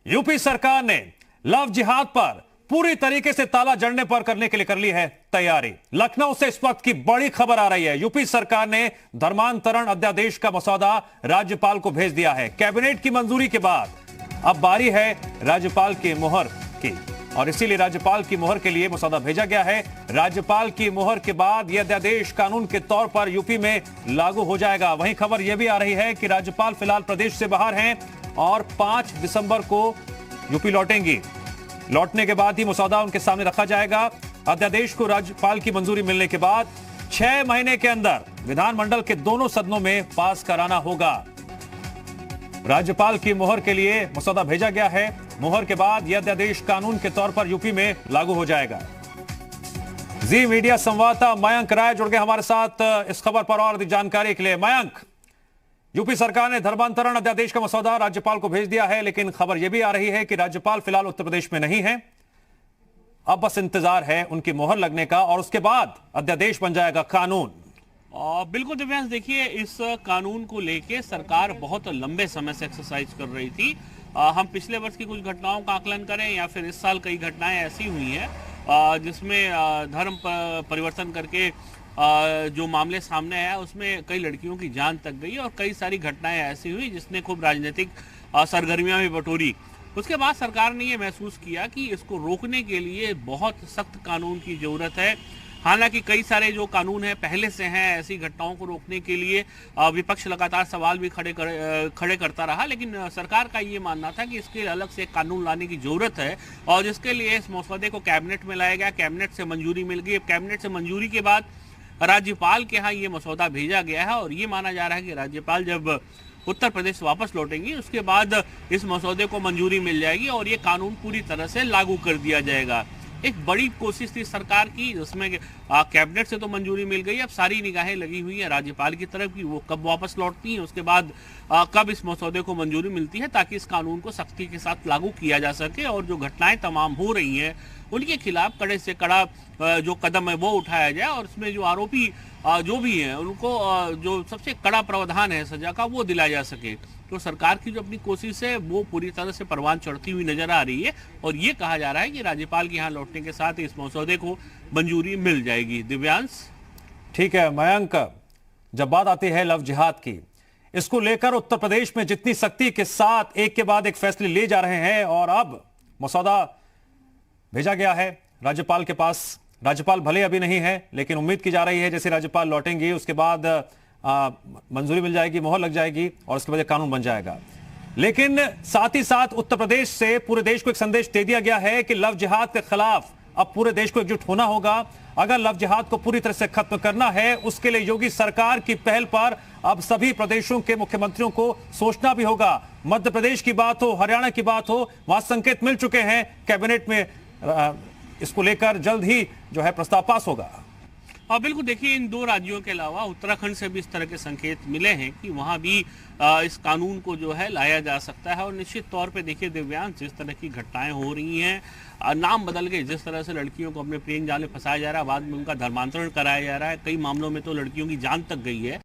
UP सरकार ने love जिहाद पर पूरी तरीके से ताला जड़ने पर करने के लिए कर ली है तैयारी। लखनऊ से इस वक्त की बड़ी खबर आ रही है। यूपी सरकार ने धर्मांतरण अध्यादेश का मसौदा राज्यपाल को भेज दिया है। कैबिनेट की मंजूरी के बाद अब बारी है राज्यपाल की मुहर की, और इसीलिए राज्यपाल की मुहर के लिए मसौदा भेजा गया है। राज्यपाल की मुहर के बाद यह अध्यादेश कानून के तौर पर यूपी में लागू हो जाएगा। वहीं खबर यह भी आ रही है कि राज्यपाल फिलहाल प्रदेश से बाहर हैं और 5 दिसंबर को यूपी लौटेंगी। लौटने के बाद ही मसौदा उनके सामने रखा जाएगा। अध्यादेश को राज्यपाल की मंजूरी मिलने के बाद 6 महीने के अंदर विधानमंडल के दोनों सदनों में पास कराना होगा। राज्यपाल की मुहर के लिए मसौदा भेजा गया है। मुहर के बाद यह अध्यादेश कानून के तौर पर यूपी में लागू हो जाएगा। जी मीडिया संवाददाता मयंक राय जुड़ गए हमारे साथ इस खबर पर और अधिक जानकारी के लिए। मयंक, यूपी सरकार ने धर्मांतरण अध्यादेश का मसौदा राज्यपाल को भेज दिया है, लेकिन खबर यह भी आ रही है कि राज्यपाल फिलहाल उत्तर प्रदेश में नहीं है। अब बस इंतजार है उनकी मुहर लगने का और उसके बाद अध्यादेश बन जाएगा कानून। बिल्कुल दिव्यांश, देखिए इस कानून को लेके सरकार बहुत लंबे समय से एक्सरसाइज कर रही थी। हम पिछले वर्ष की कुछ घटनाओं का आकलन करें या फिर इस साल कई घटनाएं ऐसी हुई हैं जिसमें धर्म परिवर्तन करके जो मामले सामने आया उसमें कई लड़कियों की जान तक गई और कई सारी घटनाएं ऐसी हुई जिसने खूब राजनीतिक सरगर्मियां भी बटोरी। उसके बाद सरकार ने ये महसूस किया कि इसको रोकने के लिए बहुत सख्त कानून की जरूरत है। हालांकि कई सारे जो कानून हैं पहले से हैं ऐसी घटनाओं को रोकने के लिए, विपक्ष लगातार सवाल भी खड़े करता रहा, लेकिन सरकार का ये मानना था कि इसके लिए अलग से एक कानून लाने की जरूरत है और जिसके लिए इस मसौदे को कैबिनेट में लाया गया। कैबिनेट से मंजूरी मिल गई। कैबिनेट से मंजूरी के बाद राज्यपाल के यहाँ ये मसौदा भेजा गया है और ये माना जा रहा है कि राज्यपाल जब उत्तर प्रदेश वापस लौटेंगी उसके बाद इस मसौदे को मंजूरी मिल जाएगी और ये कानून पूरी तरह से लागू कर दिया जाएगा। एक बड़ी कोशिश थी सरकार की जिसमें कैबिनेट से तो मंजूरी मिल गई, अब सारी निगाहें लगी हुई है राज्यपाल की तरफ की वो कब वापस लौटती हैं, उसके बाद कब इस मसौदे को मंजूरी मिलती है ताकि इस कानून को सख्ती के साथ लागू किया जा सके और जो घटनाएं तमाम हो रही हैं उनके खिलाफ कड़े से कड़ा जो कदम है वो उठाया जाए और उसमें जो आरोपी जो भी हैं उनको जो सबसे कड़ा प्रावधान है सजा का वो दिलाया जा सके। तो सरकार की जो अपनी कोशिश है वो पूरी तरह से परवान चढ़ती हुई नजर आ रही है और ये कहा जा रहा है कि राज्यपाल के यहाँ लौटने के साथ इस मसौदे को मंजूरी मिल जाएगी। दिव्यांश, ठीक है मयंक, जब बात आती है लव जिहाद की, इसको लेकर उत्तर प्रदेश में जितनी सख्ती के साथ एक के बाद एक फैसले लिए जा रहे हैं और अब मसौदा भेजा गया है राज्यपाल के पास। राज्यपाल भले अभी नहीं है लेकिन उम्मीद की जा रही है जैसे राज्यपाल लौटेंगी उसके बाद मंजूरी मिल जाएगी, मोहर लग जाएगी और उसके बाद कानून बन जाएगा। लेकिन साथ ही साथ उत्तर प्रदेश से पूरे देश को एक संदेश दे दिया गया है कि लव जिहाद के खिलाफ अब पूरे देश को एकजुट होना होगा। अगर लव जिहाद को पूरी तरह से खत्म करना है उसके लिए योगी सरकार की पहल पर अब सभी प्रदेशों के मुख्यमंत्रियों को सोचना भी होगा। मध्य प्रदेश की बात हो, हरियाणा की बात हो, वहां संकेत मिल चुके हैं। कैबिनेट में इसको लेकर जल्द ही जो है प्रस्ताव पास होगा। बिल्कुल, देखिए इन दो राज्यों के अलावा उत्तराखंड से भी इस तरह के संकेत मिले हैं कि वहां भी इस कानून को जो है लाया जा सकता है और निश्चित तौर पे देखिए दिव्यांश, जिस तरह की घटनाएं हो रही हैं, नाम बदल के जिस तरह से लड़कियों को अपने प्रेम जाल में फंसाया जा रहा है, बाद में उनका धर्मांतरण कराया जा रहा है, कई मामलों में तो लड़कियों की जान तक गई है।